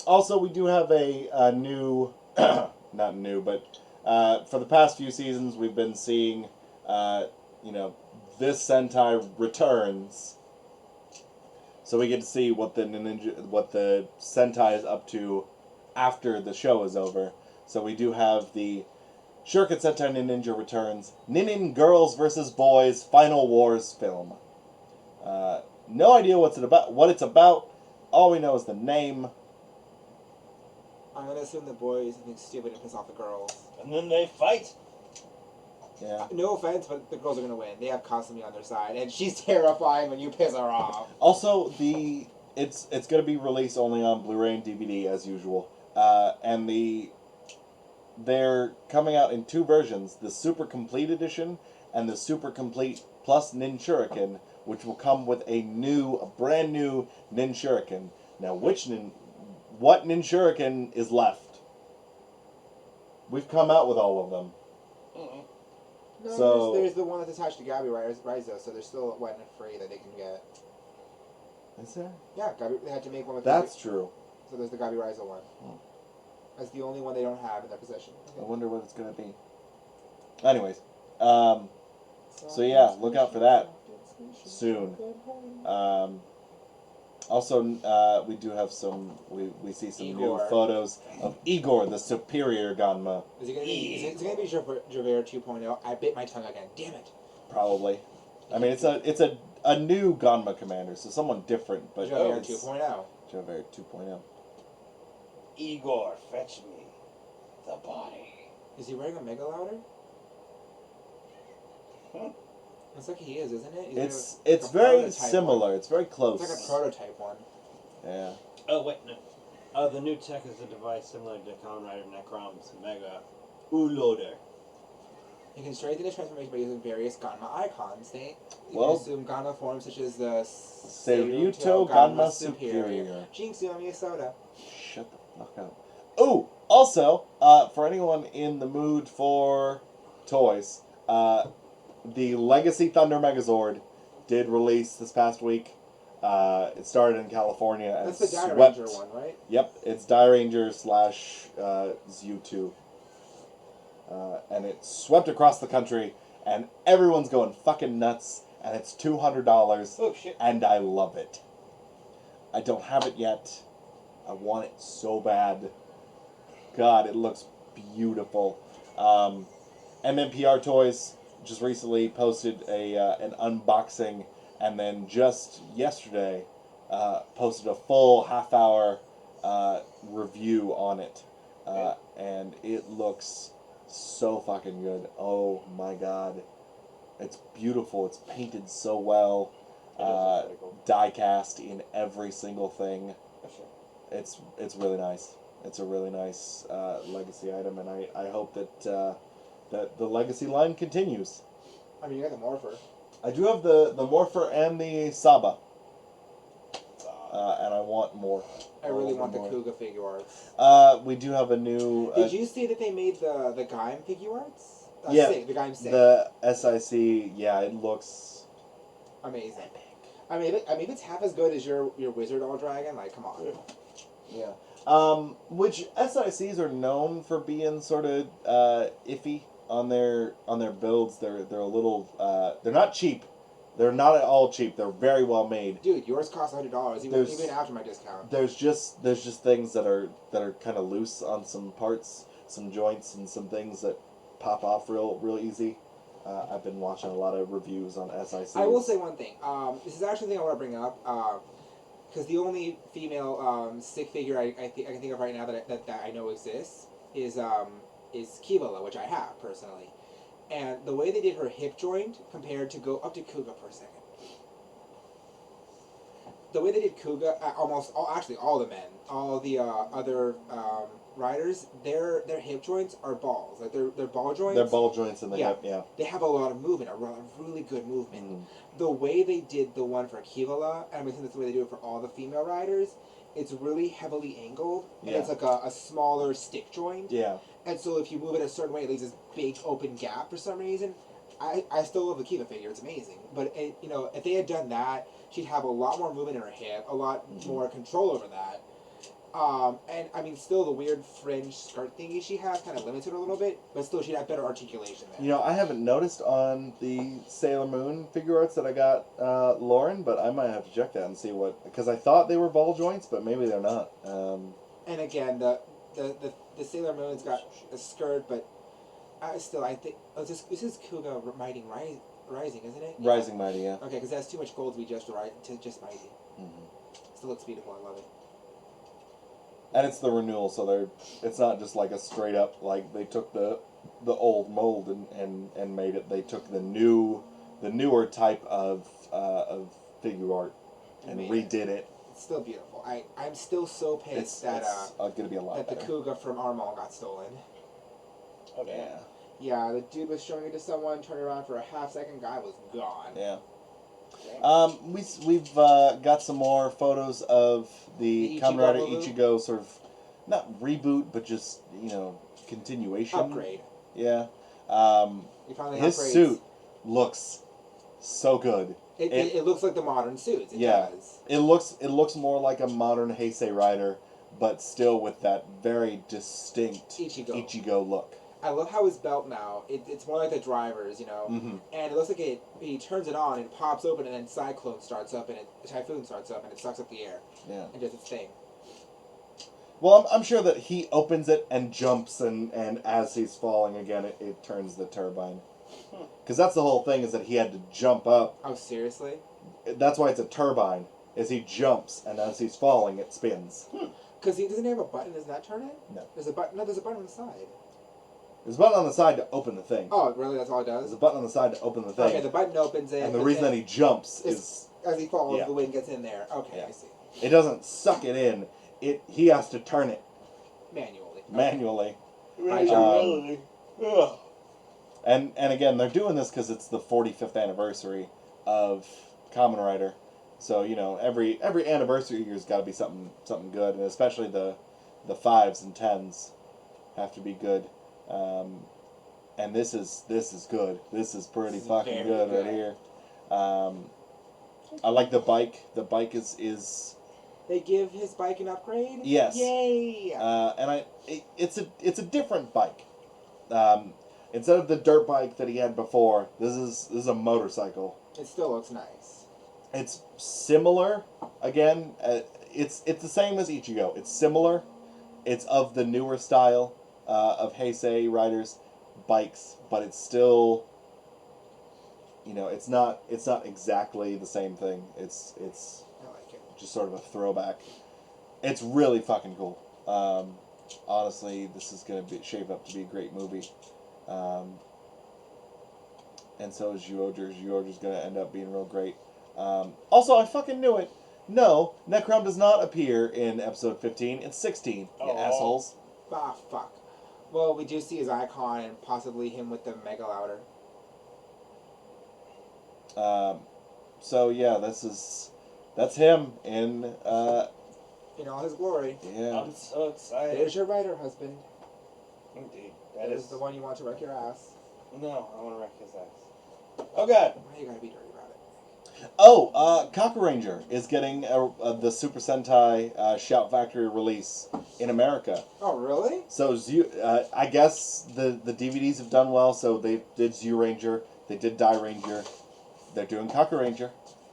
Also, we do have a new, not new, but for the past few seasons, we've been seeing, this Sentai returns. So we get to see what the Sentai is up to after the show is over. So we do have the Shuriken Sentai Ninninger returns, Ninning Girls vs. Boys Final Wars film. No idea what it's about. All we know is the name. I'm gonna assume the boys something stupid and piss off the girls. And then they fight. Yeah. No offense, but the girls are gonna win. They have Kasumi on their side, and she's terrifying when you piss her off. Also, it's gonna be released only on Blu-ray and DVD as usual, and they're coming out in two versions: the Super Complete Edition and the Super Complete Plus Nin Shuriken, which will come with a brand new Nin Shuriken. Now, what Nin Shuriken is left? We've come out with all of them. No, So there's the one that's attached to Gabi Raizo, so there's still one free that they can get. Is there? Yeah, they had to make one with. That's true. So there's the Gabi Raizo one. That's the only one they don't have in their possession. I wonder what it's gonna be. Anyways, so yeah, look out for that soon. Also, we do have we see some new Igor. photos of Igor, the superior Ganma. Is it gonna be Javert 2.0? I bit my tongue again. Damn it. Probably. I mean, it's a new Ganma commander, so someone different, but Javert 2.0. Javert 2.0. Igor, fetch me the body. Is he wearing a mega louder? Looks like he is, isn't it? It's very similar. One. It's very close. It's like a prototype one. Yeah. Oh wait, no. The new tech is a device similar to Kamen Rider Necrom's Mega U-Loader. You can strengthen his transformation by using various Ganma icons. You Well, can assume Ganma forms such as the Seiryuto Ganma Superior. Jinxu Miyasoda. Shut the fuck up. Ooh, also, for anyone in the mood for toys, the Legacy Thunder Megazord did release this past week. It started in California and That's the Dire swept. Ranger one, right? Yep, it's Die Ranger / ZU2. And it swept across the country, and everyone's going fucking nuts, and it's $200. Oh shit. And I love it. I don't have it yet. I want it so bad. God, it looks beautiful. MMPR Toys just recently posted an unboxing, and then just yesterday posted a full half-hour review on it. And it looks so fucking good. Oh my god. It's beautiful. It's painted so well. Die cast in every single thing. It's really nice. It's a really nice legacy item, and I hope that that the legacy line continues. I mean, you got the Morpher. I do have the Morpher and the Saba. And I want more. I really want the Kuga figure arts. We do have a new... Did you see that they made the Gaim figure arts? Yeah, the Gaim Sing. the SIC, yeah, it looks... amazing. I mean, if it's half as good as your Wizard All Dragon, like, come on. Yeah. Which SICs are known for being sort of iffy on their builds. They're a little they're not cheap. They're not at all cheap. They're very well made. Dude, yours costs $100 even after my discount. There's just things that are kind of loose on some parts, some joints, and some things that pop off real easy. I've been watching a lot of reviews on SICs. I will say one thing. This is actually the thing I want to bring up. Because the only female stick figure I can think of right now that I know exists is Kivala, which I have personally. And the way they did her hip joint compared to go up to Kuga for a second. The way they did Kuga, actually all the men, all the other riders, their hip joints are balls. Like they're ball joints. They're ball joints in the hip, yeah. They have a lot of movement, a lot of really good movement. The way they did the one for Kivala, and I'm guessing that's the way they do it for all the female riders, it's really heavily angled, and it's like a smaller stick joint. Yeah. And so if you move it a certain way, it leaves this big open gap for some reason. I still love the Kiva figure; it's amazing. But if they had done that, she'd have a lot more movement in her hip, a lot more control over that. And I mean, still the weird fringe skirt thingy she has kind of limits it a little bit, but still she'd have better articulation there. You know, I haven't noticed on the Sailor Moon figure arts that I got Lauren, but I might have to check that and see what, because I thought they were ball joints, but maybe they're not. And again, the Sailor Moon's got a skirt, but I think this is Kuga Mighty Rising, isn't it? Yeah. Rising Mighty, yeah. Okay, because that's too much gold to be just Mighty. Still looks beautiful. I love it. And it's the renewal, so it's not just like a straight up, like they took the old mold and made it. They took the newer type of figure art and redid it. It's still beautiful. I'm still so pissed that gonna be a lot that the better. Kuga from Armall got stolen. Okay. Yeah. Yeah, the dude was showing it to someone, turned around for a half second, guy was gone. Yeah. We've got some more photos of the Kamen Rider Ichigo sort of, not reboot, but just, continuation. Upgrade. Yeah. His upgrades. suit looks so good. It looks like the modern suits. It does. It looks more like a modern Heisei Rider, but still with that very distinct Ichigo look. I love how his belt now, it's more like the driver's, and it looks like he turns it on and it pops open and then Cyclone starts up and Typhoon starts up and it sucks up the air. Yeah. And does its thing. Well, I'm sure that he opens it and jumps and as he's falling again, it turns the turbine. Because that's the whole thing, is that he had to jump up. Oh, seriously? That's why it's a turbine, is he jumps and as he's falling, it spins. Because he doesn't have a button, doesn't that turn it? No. There's a button on the side. There's a button on the side to open the thing. Oh, really? That's all it does? There's a button on the side to open the thing. Okay, the button opens it. And the reason that he jumps is... As he falls, the wind gets in there. Okay, I see. It doesn't suck it in. He has to turn it. Manually. Manually. And again, they're doing this because it's the 45th anniversary of Kamen Rider. So, every anniversary year's got to be something good, and especially the 5s and 10s have to be good. And this is good. This is pretty fucking good right here. I like the bike. The bike is They give his bike an upgrade? Yes. Yay! And it's a different bike. Instead of the dirt bike that he had before, this is a motorcycle. It still looks nice. It's similar. Again, it's the same as Ichigo. It's similar. It's of the newer style of Heisei Riders bikes, but it's still, it's not exactly the same thing. It's I like it. just sort of a throwback. It's really fucking cool. Honestly, this is going to shape up to be a great movie. And so is Jyuohger. Jyuohger's going to end up being real great. Also, I fucking knew it. No, Necrom does not appear in episode 15. It's 16, you assholes. Ah, fuck. Well, we do see his icon and possibly him with the Mega Louder. So, yeah, that's him in all his glory. Yeah. I'm so excited. There's your rider, husband. Indeed. That is the one you want to wreck your ass. No, I want to wreck his ass. Oh, God. Why you gotta be dirty about it? Oh, Kaku Ranger is getting the Super Sentai Shout Factory release in America. Oh, really? So I guess the DVDs have done well. So they did Zyuranger, they did Die Ranger, they're doing Kaku Ranger.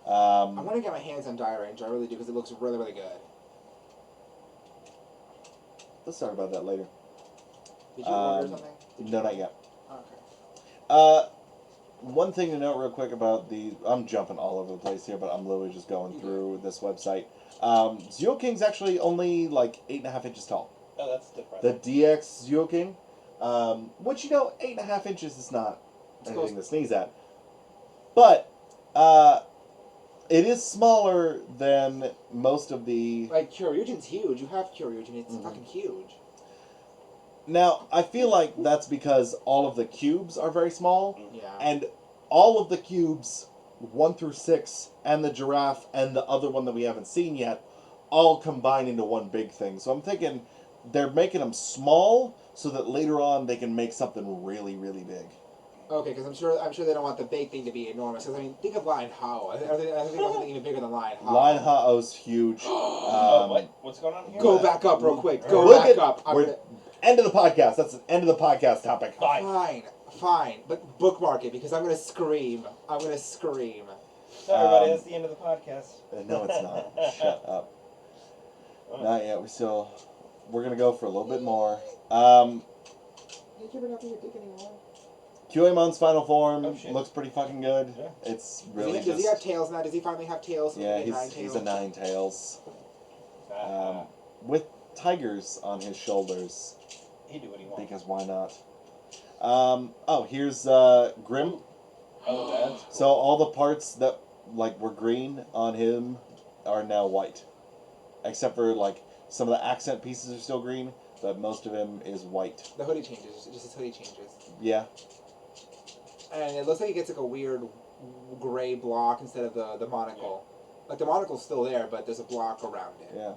I want to get my hands on Die Ranger. I really do because it looks really, really good. Let's talk about that later. Did you order something? No, not yet. Okay. One thing to note real quick about I'm jumping all over the place here, but I'm literally just going through this website. Zyuohger's actually only like 8.5 inches tall. Oh, that's different. The DX Zyuohger, which 8.5 inches is not anything to sneeze at, but it is smaller than most of the. Like Kyoryugen's huge. You have Kyoryugen. It's fucking huge. Now, I feel like that's because all of the cubes are very small, Yeah. and all of the cubes, 1 through 6, and the giraffe, and the other one that we haven't seen yet, all combine into one big thing. So I'm thinking they're making them small so that later on they can make something really, really big. Okay, because I'm sure they don't want the big thing to be enormous. Because I mean, think of Lion Hao. I think about something even bigger than Lion Hao. Lion Ha'o's huge. What's going on here? Go back up real quick. Go Look back at- up. End of the podcast. That's the end of the podcast topic. Fine. But bookmark it because I'm gonna scream. Sorry, everybody. That's the end of the podcast. No, it's not. Shut up. Not yet. We're gonna go for a little bit more. QAmon's final form looks pretty fucking good. Yeah. It's really Does he have tails now? Does he finally have tails? Yeah, he's a nine tails. With tigers on his shoulders. He do what he wants. Because why not? Here's Grim. Oh, that's cool. So all the parts that were green on him are now white, except for some of the accent pieces are still green, but most of him is white. The hoodie changes. Just his hoodie changes. Yeah. And it looks like he gets a weird gray block instead of the monocle. Like the monocle's still there, but there's a block around it. Yeah.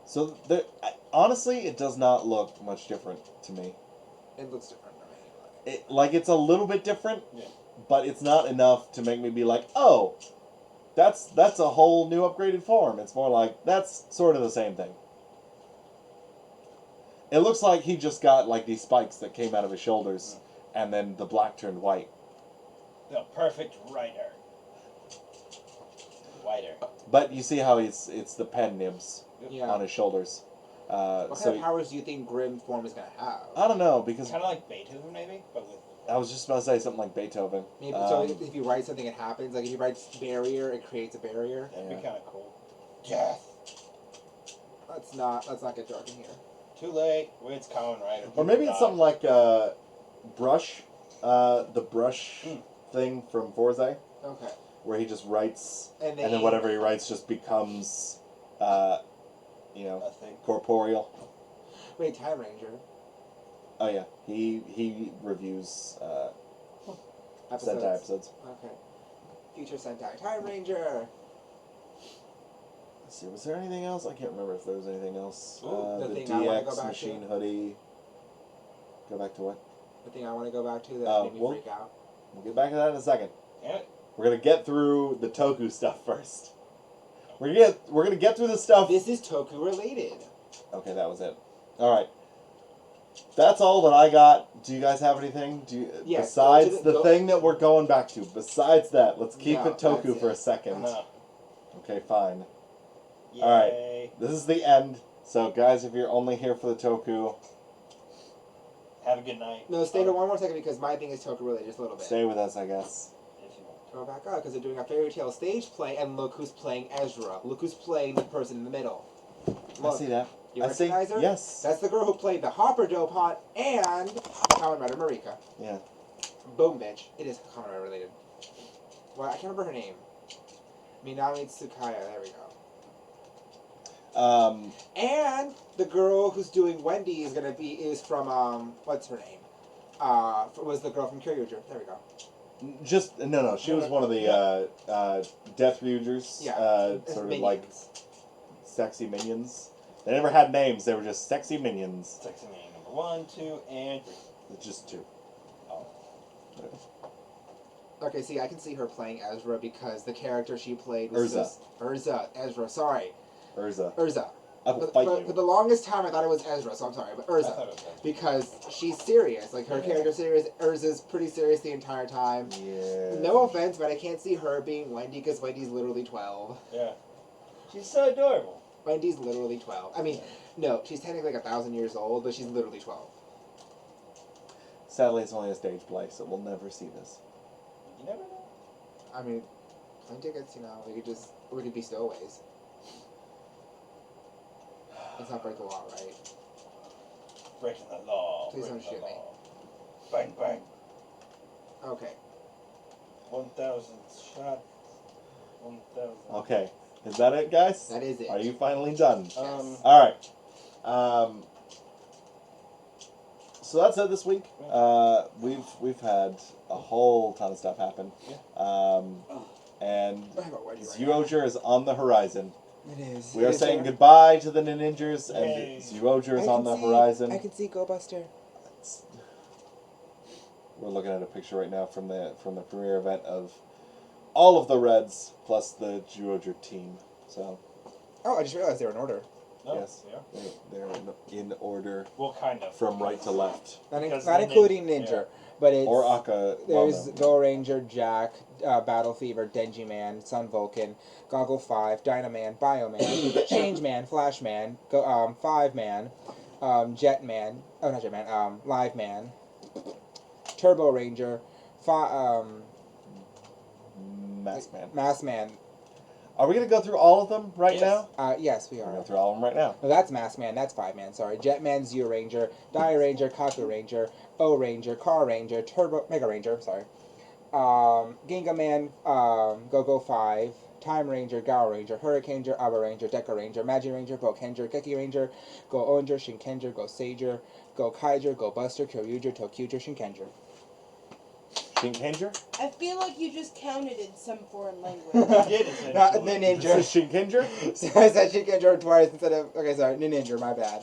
So honestly, it does not look much different to me. It looks different to me. It's a little bit different, Yeah. but it's not enough to make me be like, oh, that's a whole new upgraded form. It's more like that's sort of the same thing. It looks like he just got these spikes that came out of his shoulders, and then the black turned white. The perfect writer. Whiter. But you see how it's the pen nibs Yeah. on his shoulders. What kind of powers do you think Grim form is gonna have? I don't know, because Kind of like Beethoven, maybe, but with. I was just about to say something like Beethoven. Maybe so. If you write something, it happens. Like if you write barrier, it creates a barrier. That'd be kind of cool. Death. Let's not get dark in here. Too late. It's coming, right? Or maybe it's something like Brush, the brush thing from Forza, Okay. where he just writes, And and then whatever he writes just becomes, A thing. corporeal. Wait, Time Ranger. Oh yeah, he reviews Sentai episodes. Okay. Future Sentai Time Ranger. Let's see, was there anything else? I can't remember if there was anything else. Ooh, the the thing I wanna go DX back machine to. hoodie. Go back to what? The thing I want to go back to that made me well- freak out. We'll get back to that in a second. Yeah. We're gonna get through the Toku stuff first. We're gonna get through the stuff. This is Toku related. Okay, that was it. All right. That's all that I got. Do you guys have anything? Yeah, besides the thing that we're going back to? Besides that, let's keep No, it Toku that's for a it. second. No. Okay, fine. Yay. All right. This is the end. So, guys, if you're only here for the Toku, Have a good night. No, stay for one more second because my thing is Toku related just a little bit. stay with us, I guess. If you want. Go back up because they're doing a fairy tale stage play, and look who's playing Ezra. Look who's playing the person in the middle. Look, I see that. you I see. recognize her? Yes. That's the girl who played the Hopper Dopant and Kamen Rider Marika. Yeah. Boom, bitch. It is Kamen Rider related. Well, I can't remember her name. Minami Tsukaya. There we go. And the girl who's doing Wendy is from what's her name? Was the girl from Kyoryuger. There we go. Just no. She was one of the Death Ryugers. Yeah. Sort of Minions. like sexy minions. They never had names. They were just sexy minions. Sexy man number 1, 2, and 3. It's just 2. Oh. Okay, see, I can see her playing Ezra because the character she played was Ezra. Sorry, Urza. I'll For, fight for, you. for the longest time, I thought it was Ezra, so I'm sorry, but I thought Urza. it was that. Because she's serious. Like, her Yeah. character's serious. Urza's pretty serious the entire time. Yeah. No offense, but I can't see her being Wendy because Wendy's literally 12. Yeah. She's so adorable. Wendy's literally 12. I mean, no, she's technically like 1,000 years old, but she's literally 12. Sadly, it's only a stage play, so we'll never see this. You never know. I mean, plane tickets, we could be stowaways. Let's not break the law, right? Breaking the law. Please breaking don't shoot the me. law. Bang, bang. Okay. 1,000 shots. 1,000. Okay, is that it, guys? That is it. Are you finally done? Yes. All right. So that's it this week. We've had a whole ton of stuff happen. And I have a Wendy right Jyuohger is on the horizon. now. It is. We are It is saying there. goodbye to the Niningers, and Yay. Jyuohger is I on can the see- horizon. I can see Go Buster. We're looking at a picture right now from the premiere event of all of the Reds plus the Jyuohger team. So Oh, I just realized they were in order. No? Yes. Yeah. they're in order Well, kind of. from right to left, Because Not the including nin- Ninja, but it's... or Aka. There's no. Go Ranger, Jack, Battle Fever, Denji Man, Sun Vulcan, Goggle 5, Dynaman, Bioman, Change Man, Flash Man, 5 Man, Jet Man, oh not Jet Man, Live Man, Turbo Ranger, Mask Man. Mass Man. Are we gonna go through all of them right Yes. now? Yes, we We're are. going through all of them right now. No, that's Mass Man. That's 5 Man. Sorry, Jetman, Zeo Ranger, Die Ranger, Kaku Ranger, O Ranger, Car Ranger, Turbo Mega Ranger. Sorry, Ginga Man, Go 5, Time Ranger, Gao Ranger, Hurricane Ranger, Aba Ranger, Deca Ranger, Magi Ranger, Bokenger, Geki Ranger, Go Onger, Shinkenger, Go Sager, Go Kaiger, Go Buster, Kyoryuger, Tokyuger, Shinkenger. Shinkenger? I feel like you just counted in some foreign language. You did essentially. The This Ninja. is Shinkenger? So I said Shinkenger twice instead of... Okay, sorry, Ninja, my bad.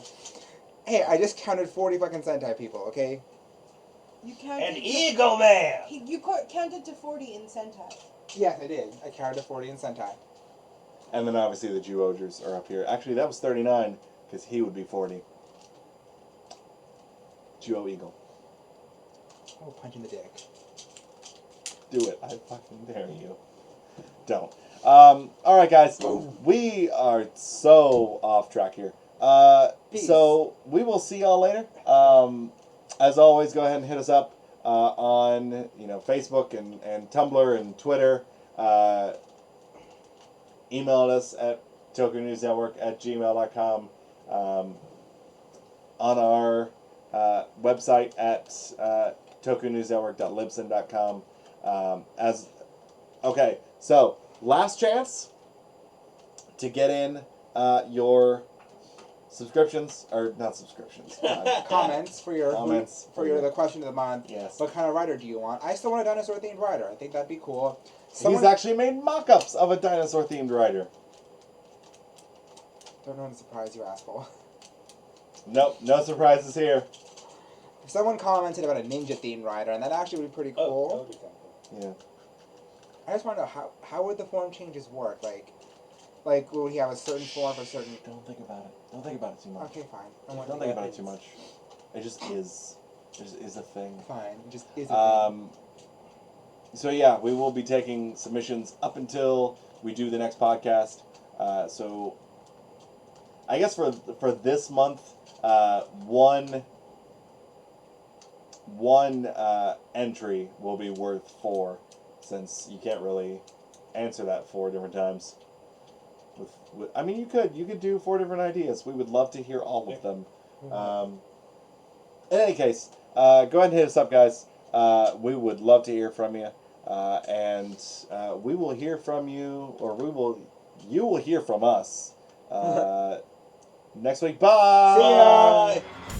Hey, I just counted 40 fucking Sentai people, okay? You counted. An Eagle Man! Counted to 40 in Sentai. Yes, I did. I counted 40 in Sentai. And then obviously the Jyuohgers are up here. Actually, that was 39, because he would be 40. Jyuo Eagle. Oh, punch in the dick. Do it. I fucking dare you. Don't. Alright, guys. We are so off track here. Peace. So, we will see y'all later. As always, go ahead and hit us up on Facebook and Tumblr and Twitter. Email us at tokunewsnetwork@gmail.com. On our website at tokunewsnetwork.libsyn.com. So last chance to get in your subscriptions, or not subscriptions. Comments for your Comments the question of the month. Yes. What kind of writer do you want? I still want a dinosaur themed writer. I think that'd be cool. He's actually made mock-ups of a dinosaur-themed writer. Don't want to surprise you, asshole. Nope, no surprises here. Someone commented about a ninja themed writer, and that actually would be pretty cool. Oh, that would be kind of cool. Yeah. I just want to know how would the form changes work? Like would he have a certain form for certain? Don't think about it. Don't think about it too much. Okay, fine. I won't Don't think about it too much. It just is. It just is a thing. Fine. It just is a thing. So yeah, we will be taking submissions up until we do the next podcast. So I guess for this month, one entry will be worth 4, since you can't really answer that 4 different times. I mean, you could do 4 different ideas. We would love to hear all of them. In any case, go ahead and hit us up, guys. We would love to hear from you, and we will hear from you, or you will hear from us next week. Bye. See ya.